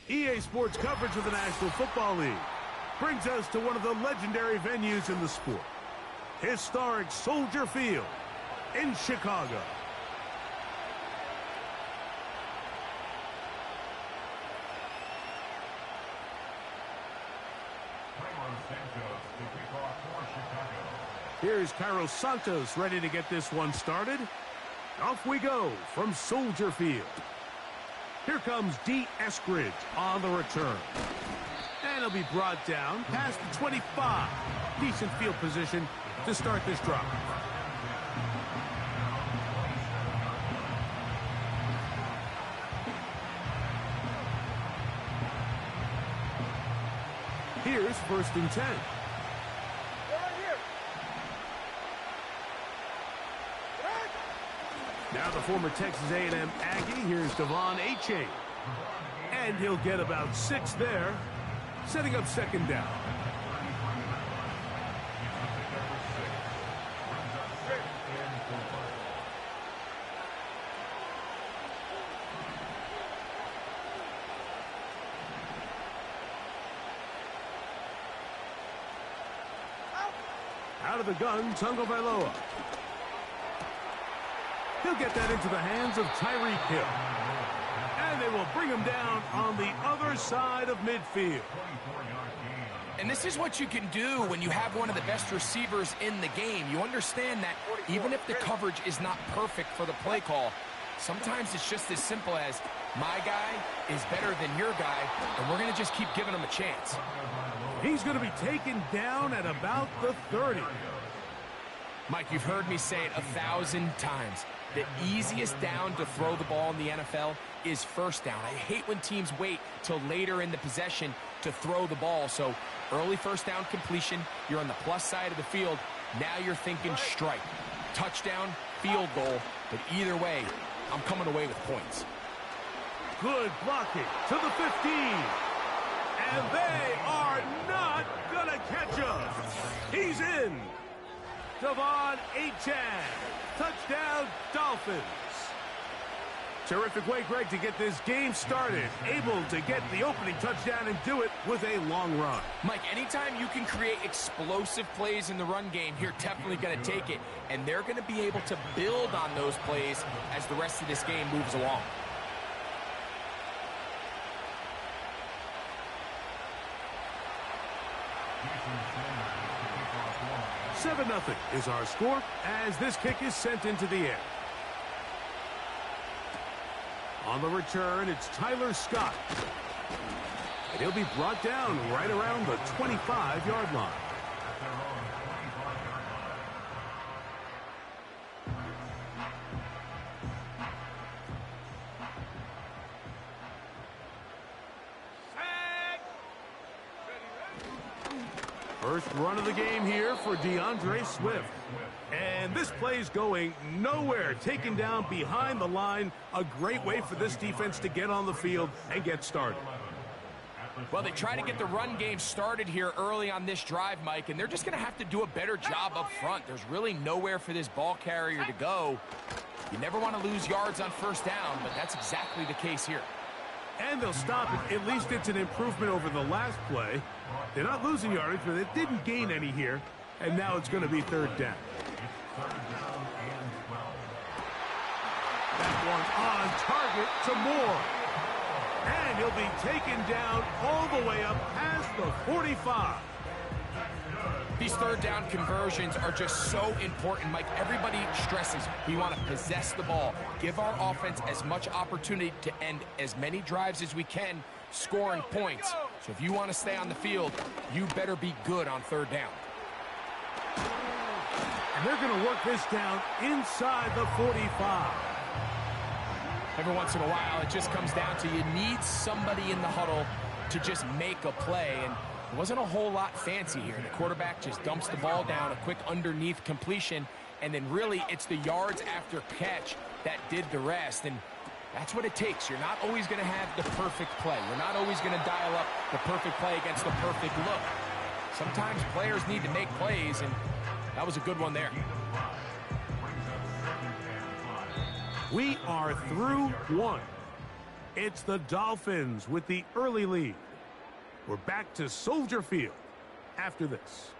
EA Sports coverage of the National Football League brings us to one of the legendary venues in the sport, historic Soldier Field in Chicago. Here's Carlos Santos ready to get this one started. Off we go from Soldier Field. Here comes D. Eskridge on the return. And he'll be brought down past the 25. Decent field position to start this drive. Here's 1st and 10. Now the former Texas A&M Aggie, here's Devon Achane. And he'll get about 6 there, setting up 2nd down. Out of the gun, Tungo Bailoa. He'll get that into the hands of Tyreek Hill. And they will bring him down on the other side of midfield. And this is what you can do when you have one of the best receivers in the game. You understand that even if the coverage is not perfect for the play call, sometimes it's just as simple as my guy is better than your guy, and we're going to just keep giving him a chance. He's going to be taken down at about the 30. Mike, you've heard me say it 1,000 times. The easiest down to throw the ball in the NFL is 1st down. I hate when teams wait till later in the possession to throw the ball. So early 1st down completion, you're on the plus side of the field. Now you're thinking strike, touchdown, field goal. But either way, I'm coming away with points. Good blocking to the 15. And they are not going to catch us. He's in. Devon Achane. Touchdown, Dolphins. Terrific way, Greg, to get this game started. Able to get the opening touchdown and do it with a long run. Mike, anytime you can create explosive plays in the run game, you're definitely going to take it. And they're going to be able to build on those plays as the rest of this game moves along. 7-0 is our score as this kick is sent into the air. On the return, it's Tyler Scott. And he'll be brought down right around the 25-yard line. First run of the game here for DeAndre Swift. And this play's going nowhere. Taken down behind the line. A great way for this defense to get on the field and get started. Well, they try to get the run game started here early on this drive, Mike, and they're just going to have to do a better job up front. There's really nowhere for this ball carrier to go. You never want to lose yards on 1st down, but that's exactly the case here. And they'll stop it. At least it's an improvement over the last play. They're not losing yardage, but they didn't gain any here. And now it's going to be 3rd down. That one on target to Moore. And he'll be taken down all the way up past the 45. These 3rd down conversions are just so important, Mike. Everybody stresses we want to possess the ball, give our offense as much opportunity to end as many drives as we can, scoring points. So if you want to stay on the field, you better be good on 3rd down. And they're going to work this down inside the 45. Every once in a while, it just comes down to you need somebody in the huddle to just make a play. And it wasn't a whole lot fancy here. The quarterback just dumps the ball down, a quick underneath completion, and then really it's the yards after catch that did the rest. And that's what it takes. You're not always going to have the perfect play. You're not always going to dial up the perfect play against the perfect look. Sometimes players need to make plays, and that was a good one there. We are through one. It's the Dolphins with the early lead. We're back to Soldier Field after this.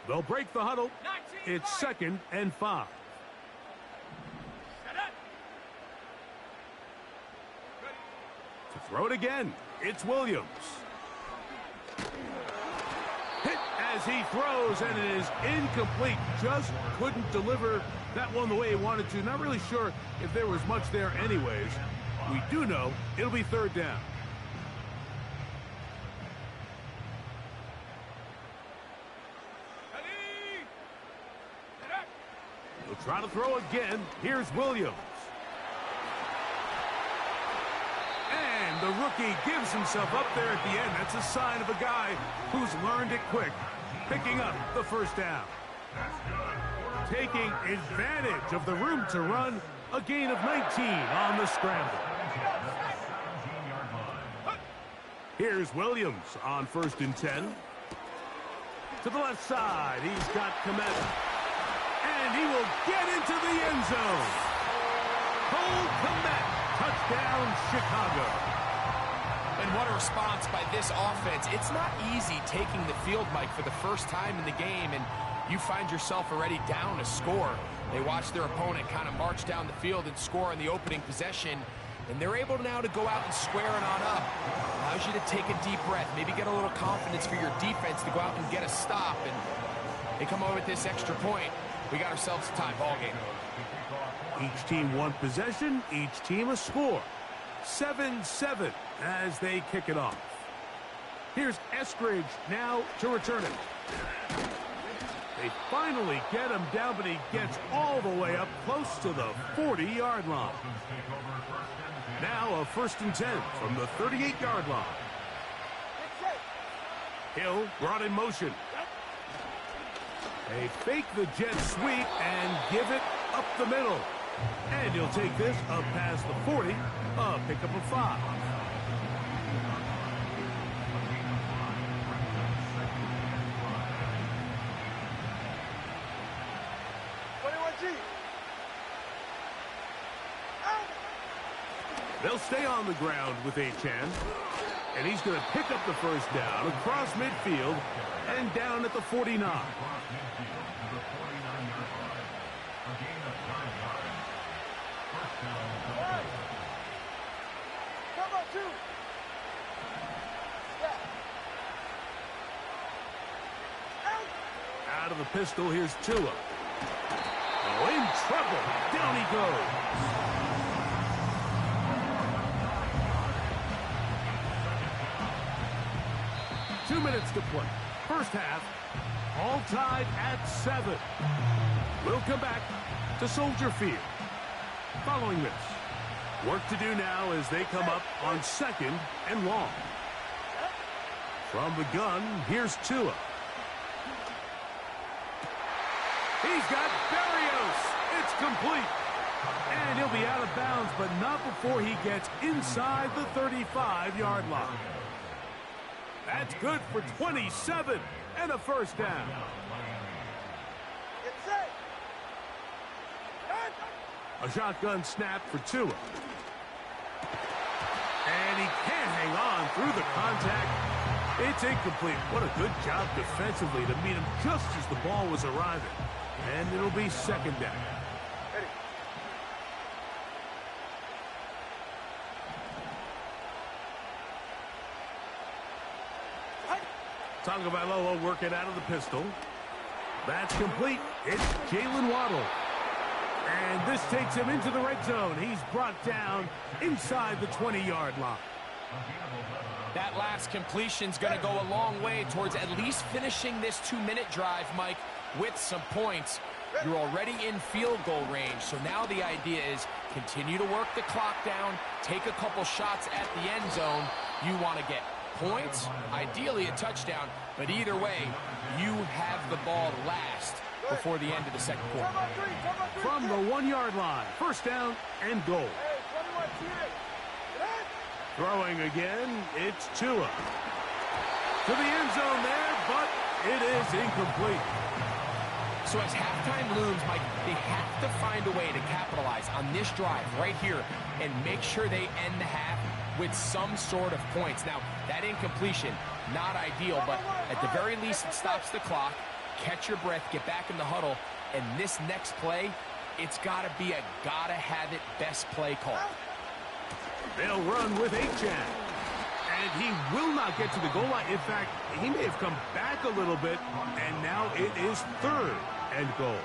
They'll break the huddle. It's 2nd and 5. To throw it again, it's Williams. Hit as he throws, and it is incomplete. Just couldn't deliver that one the way he wanted to. Not really sure if there was much there anyways. We do know it'll be 3rd down. He'll try to throw again. Here's Williams. And the rookie gives himself up there at the end. That's a sign of a guy who's learned it quick, picking up the 1st down. Taking advantage of the room to run, a gain of 19 on the scramble. Here's Williams on 1st and 10. To the left side, he's got Komet. And he will get into the end zone. Cole Komet, touchdown Chicago. And what a response by this offense. It's not easy taking the field, Mike, for the first time in the game, and you find yourself already down a score. They watch their opponent kind of march down the field and score on the opening possession, and they're able now to go out and square it on up. Allows you to take a deep breath, maybe get a little confidence for your defense to go out and get a stop, and they come over with this extra point. We got ourselves a tie ball game. Each team one possession, each team a score. 7-7 as they kick it off. Here's Eskridge now to return it. They finally get him down, but he gets all the way up close to the 40-yard line. Now a 1st and 10 from the 38-yard line. Hill brought in motion. They fake the jet sweep and give it up the middle. And he'll take this up past the 40, a pickup of 5. They'll stay on the ground with Achan. And he's going to pick up the 1st down across midfield and down at the 49. Out of the pistol, here's Tua. Oh, in trouble. Down he goes. Two minutes to play. First half, all tied at 7. We'll come back to Soldier Field. Following this, work to do now as they come up on 2nd and long. From the gun, here's Tua. He's got Barrios. It's complete. And he'll be out of bounds, but not before he gets inside the 35-yard line. That's good for 27 and a 1st down. A shotgun snap for Tua. And he can't hang on through the contact. It's incomplete. What a good job defensively to meet him just as the ball was arriving. And it'll be 2nd down. Tagovailoa working out of the pistol. That's complete. It's Jalen Waddle. And this takes him into the red zone. He's brought down inside the 20-yard line. That last completion's going to go a long way towards at least finishing this 2-minute drive, Mike, with some points. You're already in field goal range, so now the idea is continue to work the clock down, take a couple shots at the end zone. You want to get points, ideally a touchdown, but either way, you have the ball last before the end of the 2nd quarter. From the 1-yard line, 1st down and goal. Throwing again, it's Tua. To the end zone there, but it is incomplete. So as halftime looms, Mike, they have to find a way to capitalize on this drive right here and make sure they end the half with some sort of points. Now, that incompletion, not ideal, but at the very least, it stops the clock. Catch your breath, get back in the huddle, and this next play, it's got to be a gotta-have-it best play call. They'll run with Achan. And he will not get to the goal line. In fact, he may have come back a little bit, and now it is third and goal.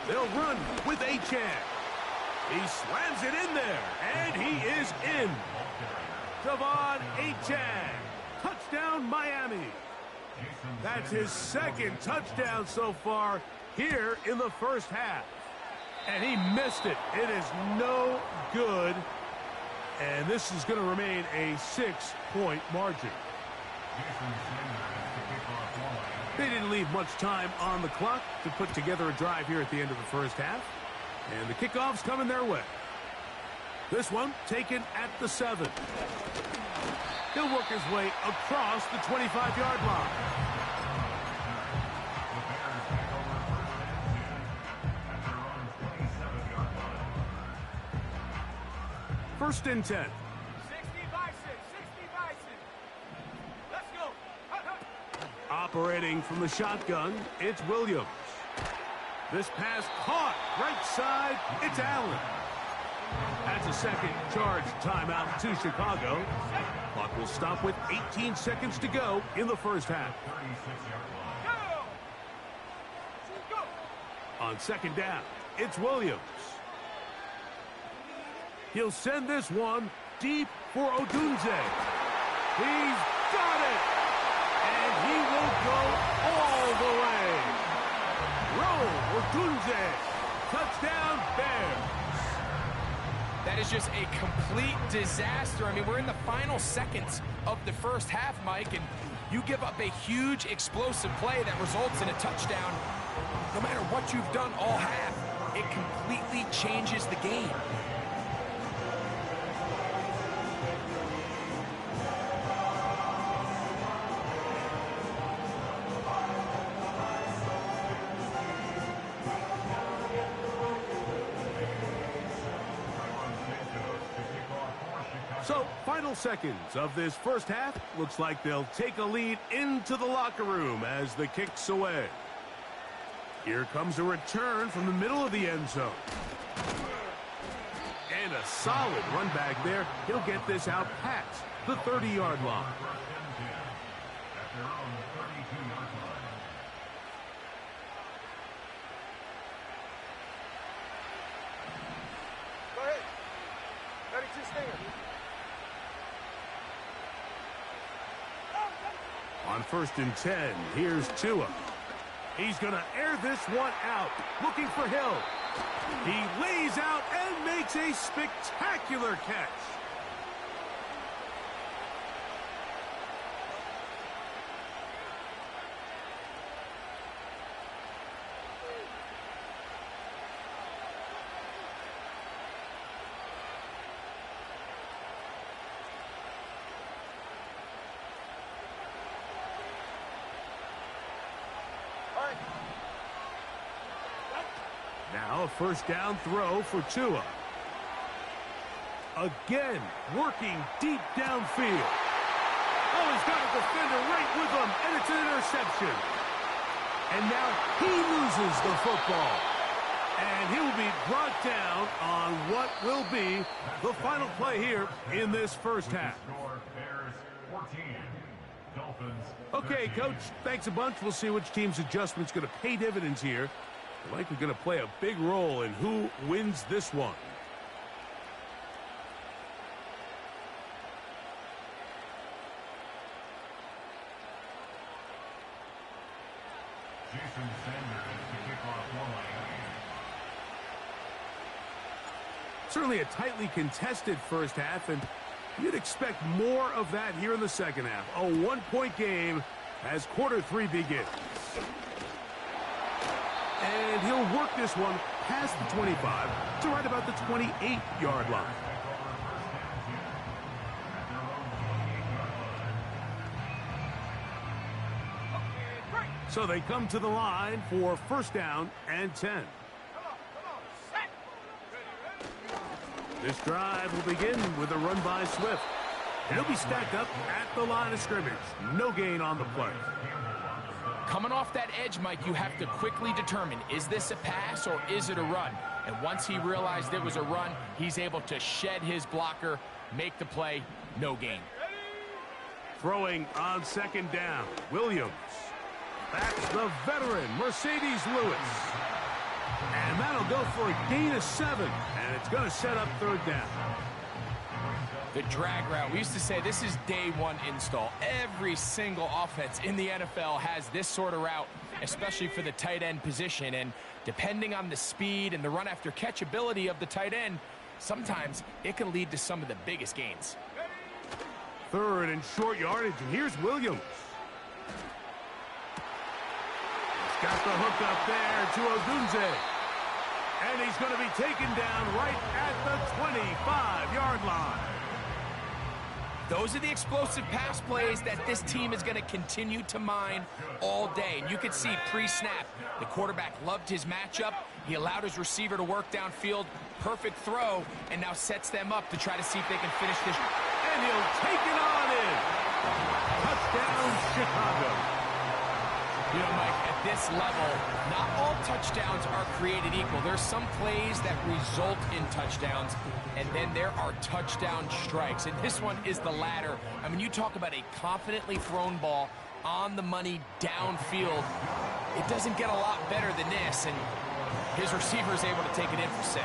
They'll run with Achan. He slams it in there, and he is in. Devon Achan. Touchdown, Miami. That's his second touchdown so far here in the first half. And he missed it. It is no good. And this is going to remain a 6-point margin. They didn't leave much time on the clock to put together a drive here at the end of the first half. And the kickoff's coming their way. This one taken at the 7. He'll work his way across the 25-yard line. First and 10. 60 by 6. Let's go. Operating from the shotgun, it's Williams. This pass caught right side. It's Allen. That's a second charge timeout to Chicago. Clock will stop with 18 seconds to go in the first half. On second down, it's Williams. He'll send this one deep for Odunze. He's got it! And he will go all the way. Roll Odunze. Touchdown, Bears. That is just a complete disaster. I mean, we're in the final seconds of the first half, Mike, and you give up a huge explosive play that results in a touchdown. No matter what you've done all half, it completely changes the game. So, final seconds of this first half. Looks like they'll take a lead into the locker room as the kick's away. Here comes a return from the middle of the end zone. And a solid run back there. He'll get this out past the 30-yard line. Go ahead. 32 stand. On first and 10, here's Tua. He's going to air this one out, looking for Hill. He lays out and makes a spectacular catch. Now a first down throw for Tua. Again, working deep downfield. Oh, he's got a defender right with him, and it's an interception. And now he loses the football. And he will be brought down on what will be the final play here in this first half. Okay, Coach, thanks a bunch. We'll see which team's adjustment's going to pay dividends here. They're likely going to play a big role in who wins this one. Certainly a tightly contested first half, and you'd expect more of that here in the second half. A one-point game as quarter 3 begins. And he'll work this one past the 25 to right about the 28-yard line. So they come to the line for first down and 10. This drive will begin with a run by Swift. And he'll be stacked up at the line of scrimmage. No gain on the play. Coming off that edge, Mike, you have to quickly determine, is this a pass or is it a run? And once he realized it was a run, he's able to shed his blocker, make the play, no gain. Throwing on second down, Williams. That's the veteran, Mercedes Lewis. And that'll go for a gain of 7. And it's going to set up third down. The drag route. We used to say this is day one install. Every single offense in the NFL has this sort of route, especially for the tight end position. And depending on the speed and the run after catch ability of the tight end, sometimes it can lead to some of the biggest gains. Third and short yardage, and here's Williams. He's got the hook up there to Odunze. And he's going to be taken down right at the 25-yard line. Those are the explosive pass plays that this team is going to continue to mine all day. And you can see pre-snap, the quarterback loved his matchup. He allowed his receiver to work downfield. Perfect throw, and now sets them up to try to see if they can finish this. And he'll take it on in. Touchdown, Chicago. You know, Mike, at this level, not all touchdowns are created equal. There's some plays that result in touchdowns, and then there are touchdown strikes. And this one is the latter. I mean, you talk about a confidently thrown ball on the money downfield. It doesn't get a lot better than this, and his receiver is able to take it in for 6.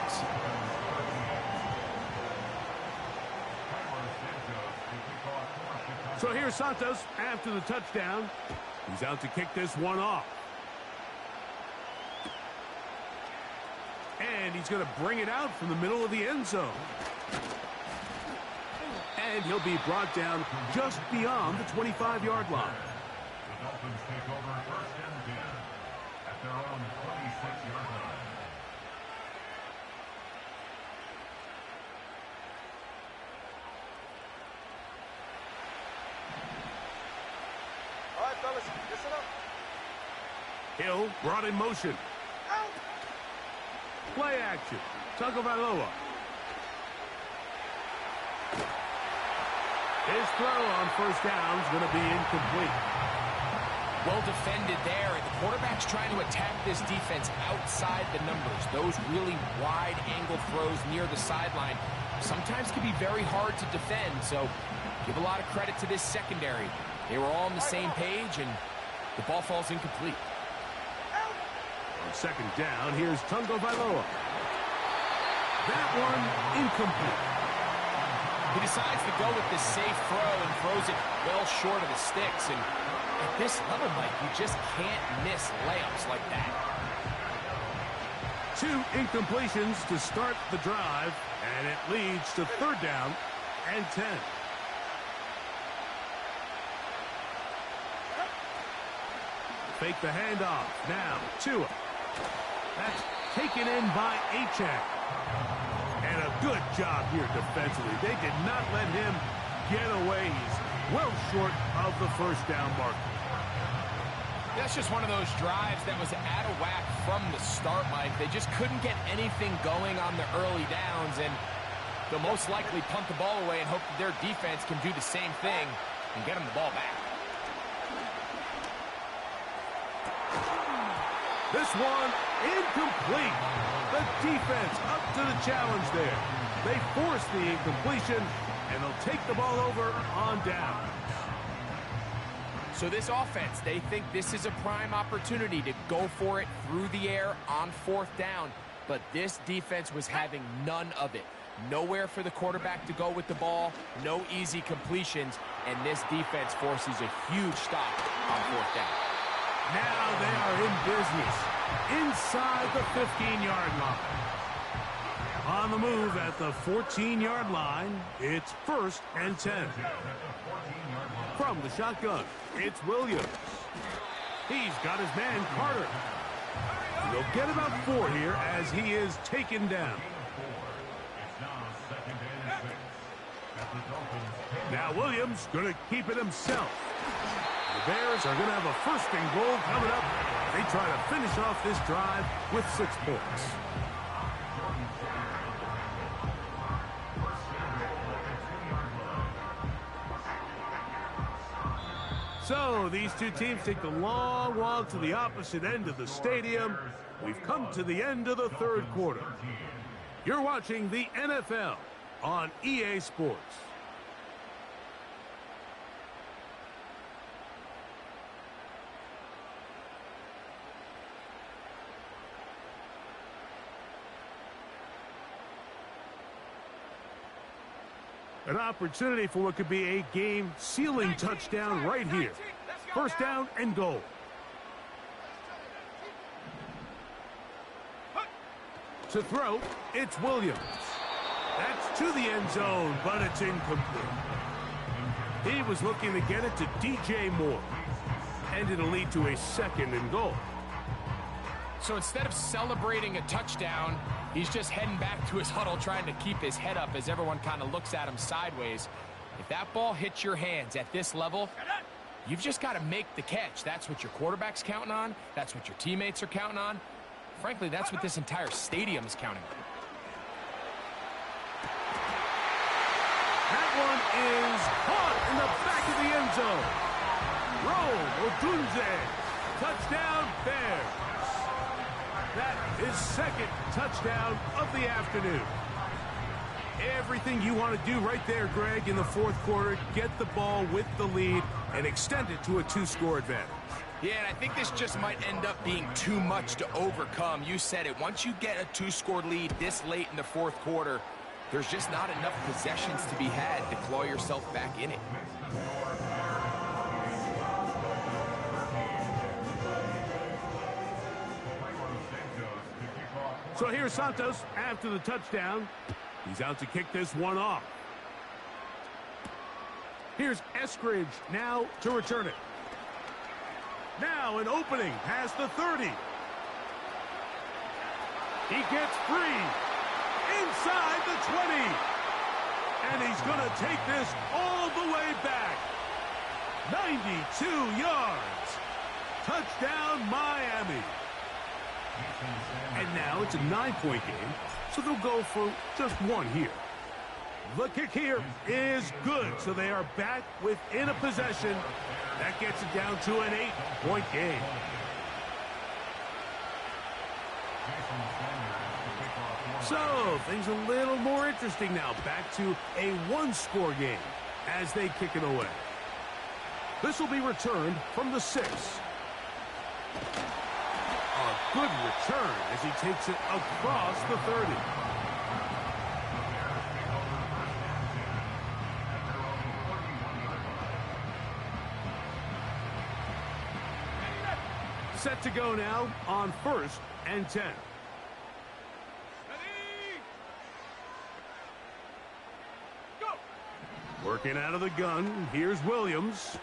So here's Santos after the touchdown. He's out to kick this one off. And he's going to bring it out from the middle of the end zone. And he'll be brought down just beyond the 25-yard line. The Dolphins take over first and 10 at their own 26-yard line. All right, fellas, listen up. Hill brought in motion. Play action. Tagovailoa. His throw on first down is going to be incomplete. Well defended there, and the quarterback's trying to attack this defense outside the numbers. Those really wide-angle throws near the sideline sometimes can be very hard to defend, so give a lot of credit to this secondary. They were all on the same page, and the ball falls incomplete. On second down, here's Tagovailoa. That one incomplete. He decides to go with the safe throw and throws it well short of the sticks. And at this level, Mike, you just can't miss layups like that. 2 incompletions to start the drive, and it leads to third down and 10. Fake the handoff. Now, Tua. That's taken in by Achane. And a good job here defensively. They did not let him get away. He's well short of the first down marker. That's just one of those drives that was out of whack from the start, Mike. They just couldn't get anything going on the early downs, and they'll most likely punt the ball away and hope that their defense can do the same thing and get them the ball back. This one incomplete. The defense up to the challenge there. They force the incompletion, and they'll take the ball over on down. So this offense, they think this is a prime opportunity to go for it through the air on fourth down. But this defense was having none of it. Nowhere for the quarterback to go with the ball, no easy completions, and this defense forces a huge stop on fourth down. Now they are in business inside the 15-yard line. On the move at the 14-yard line, it's first and 10. From the shotgun, it's Williams. He's got his man Carter. He'll get about 4 here as he is taken down. Now Williams going to keep it himself. The Bears are going to have a 1st and goal coming up. They try to finish off this drive with 6 points. So these two teams take the long walk to the opposite end of the stadium. We've come to the end of the 3rd quarter. You're watching the NFL on EA Sports. An opportunity for what could be a game-sealing touchdown right here. 1st down and goal. To throw, it's Williams. That's to the end zone, but it's incomplete. He was looking to get it to DJ Moore. And it'll lead to a 2nd and goal. So instead of celebrating a touchdown, he's just heading back to his huddle trying to keep his head up as everyone kind of looks at him sideways. If that ball hits your hands at this level, you've just got to make the catch. That's what your quarterback's counting on. That's what your teammates are counting on. Frankly, that's what this entire stadium is counting on. That one is caught in the back of the end zone. Roll Odunze. Touchdown, Bears. That is 2nd touchdown of the afternoon. Everything you want to do right there, Greg, in the 4th quarter, get the ball with the lead and extend it to a 2-score advantage. Yeah, and I think this just might end up being too much to overcome. You said it. Once you get a 2-score lead this late in the 4th quarter, there's just not enough possessions to be had to claw yourself back in it. So here's Santos after the touchdown. He's out to kick this one off. Here's Eskridge now to return it. Now an opening past the 30. He gets free inside the 20. And he's going to take this all the way back. 92 yards. Touchdown, Miami. And now it's a 9-point game, so they'll go for just 1 here. The kick here is good, so they are back within a possession. That gets it down to an 8-point game. So, things a little more interesting now. Back to a 1-score game as they kick it away. This will be returned from the 6. A good return as he takes it across the 30. Set to go now on 1st and 10. Working out of the gun, here's Williams.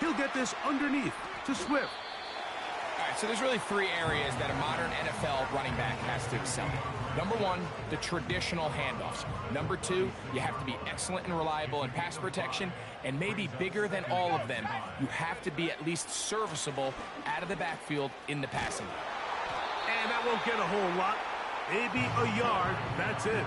He'll get this underneath to Swift. All right, so there's really 3 areas that a modern NFL running back has to excel in. Number 1, the traditional handoffs. Number 2, you have to be excellent and reliable in pass protection. And maybe bigger than all of them, you have to be at least serviceable out of the backfield in the passing game. And that won't get a whole lot. Maybe a yard, that's it.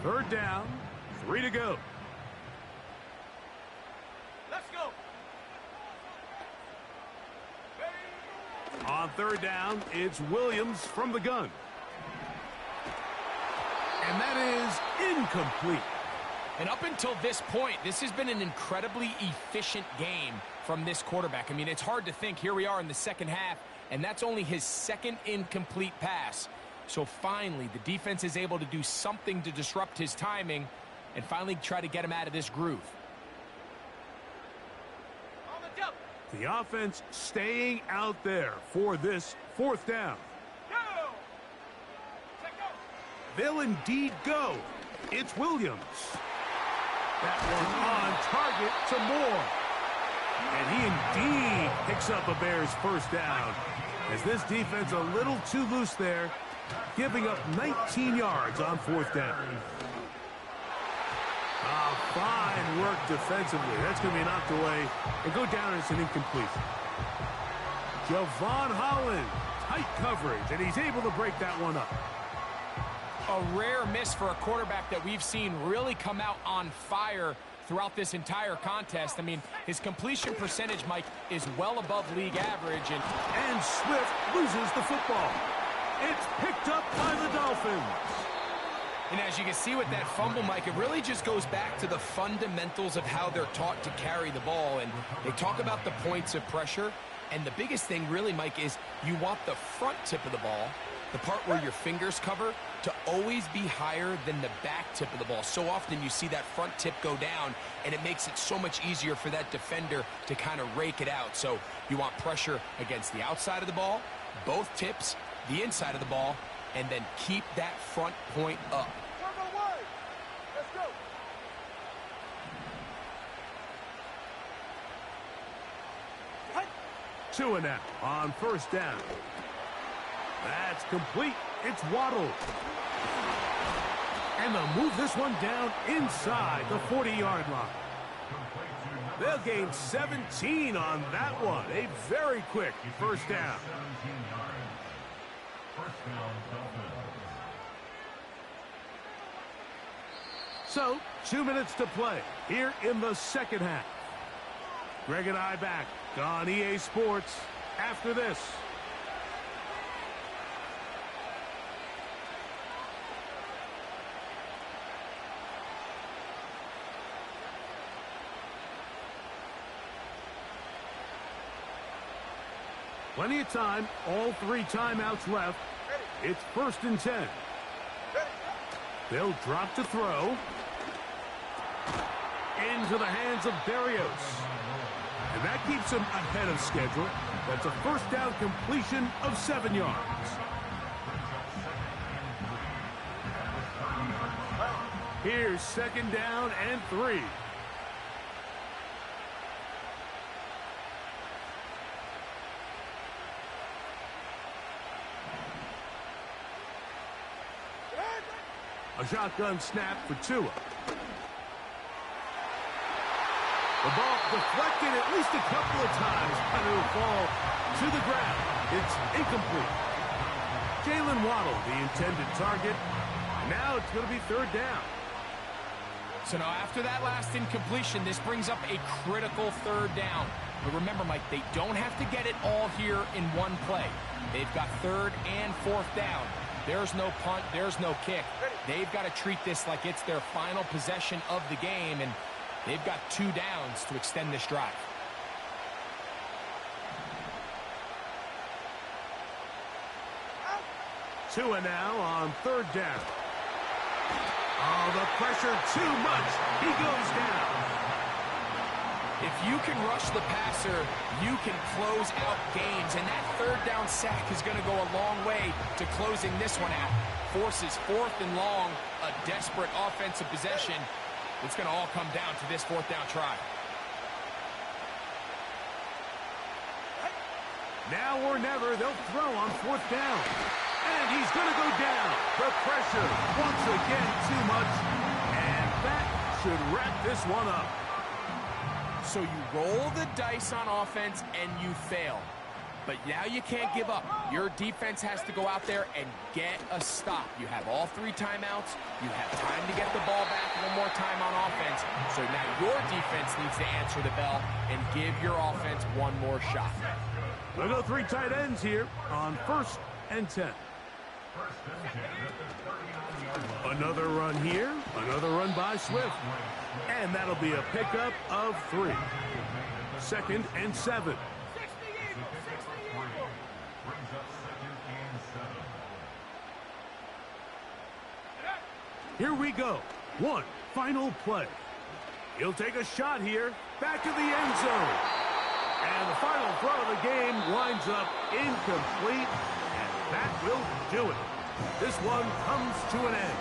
Third down, 3 to go. Let's go. On 3rd down, it's Williams from the gun. And that is incomplete. And up until this point, this has been an incredibly efficient game from this quarterback. I mean, it's hard to think. Here we are in the 2nd half, and that's only his 2nd incomplete pass. So finally, the defense is able to do something to disrupt his timing and finally try to get him out of this groove. On the jump. The offense staying out there for this 4th down. Go. Check go. They'll indeed go. It's Williams. That one on target to Moore. And he indeed picks up a Bears first down. As this defense a little too loose there, giving up 19 yards on fourth down. Fine work defensively. That's going to be knocked away and go down as an incompletion. Javon Holland, tight coverage, and he's able to break that one up. A rare miss for a quarterback that we've seen really come out on fire throughout this entire contest. I mean, his completion percentage, Mike, is well above league average. And Swift loses the football. It's picked up by the Dolphins. And as you can see with that fumble, Mike, it really just goes back to the fundamentals of how they're taught to carry the ball. And they talk about the points of pressure. And the biggest thing really, Mike, is you want the front tip of the ball, the part where your fingers cover, to always be higher than the back tip of the ball. So often you see that front tip go down, and it makes it so much easier for that defender to kind of rake it out. So you want pressure against the outside of the ball, both tips, the inside of the ball, and then keep that front point up. Let's go. Tua now on first down. That's complete. It's Waddle. And they'll move this one down inside the 40-yard line. They'll gain 17 on that one. A very quick first down. So, 2 minutes to play here in the second half. Greg and I back on EA Sports after this. Plenty of time, all 3 timeouts left. It's 1st and 10. They'll drop to throw. Into the hands of Berrios. And that keeps him ahead of schedule. That's a first down completion of 7 yards. Here's 2nd down and 3. A shotgun snap for Tua. The ball deflected at least a couple of times, and it will fall to the ground. It's incomplete. Jalen Waddle, the intended target. Now it's going to be 3rd down. So now after that last incompletion, this brings up a critical 3rd down. But remember, Mike, they don't have to get it all here in one play. They've got 3rd and 4th down. There's no punt, there's no kick. They've got to treat this like it's their final possession of the game, and they've got 2 downs to extend this drive. Tua now on 3rd down. Oh, the pressure too much. He goes down. If you can rush the passer, you can close out games, and that 3rd down sack is going to go a long way to closing this one out. Forces 4th and long, a desperate offensive possession. It's going to all come down to this 4th down try. Now or never, they'll throw on 4th down. And he's going to go down. The pressure once again too much. And that should wrap this one up. So you roll the dice on offense and you fail. But now you can't give up. Your defense has to go out there and get a stop. You have all 3 timeouts. You have time to get the ball back one more time on offense. So now your defense needs to answer the bell and give your offense one more shot. We'll go 3 tight ends here on 1st and 10. Another run here. Another run by Swift. And that'll be a pickup of 3. 2nd and 7. Here we go. One final play. He'll take a shot here. Back to the end zone. And the final throw of the game winds up incomplete. And that will do it. This one comes to an end.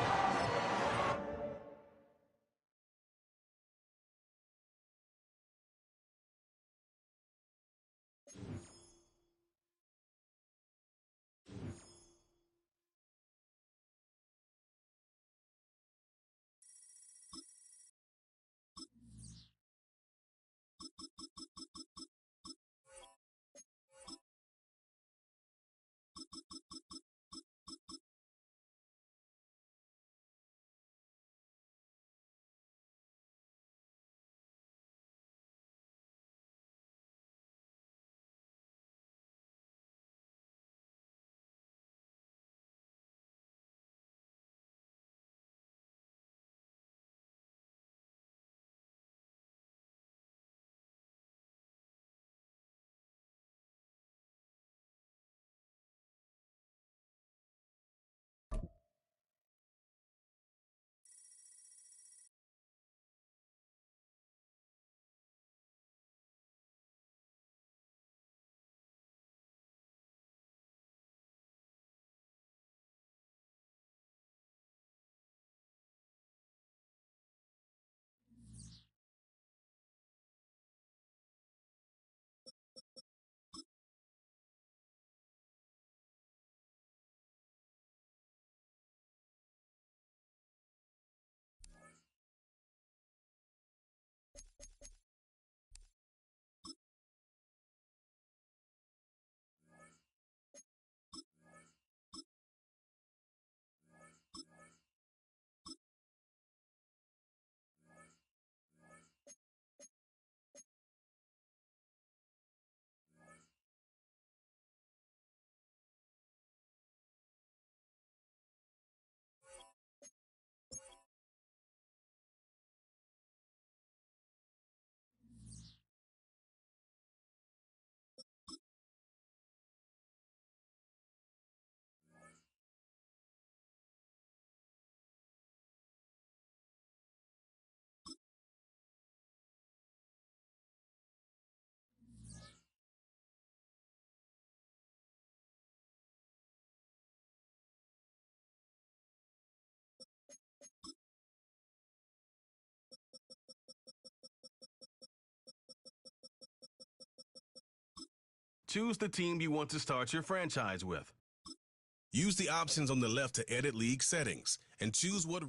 Choose the team you want to start your franchise with. Use the options on the left to edit league settings and choose what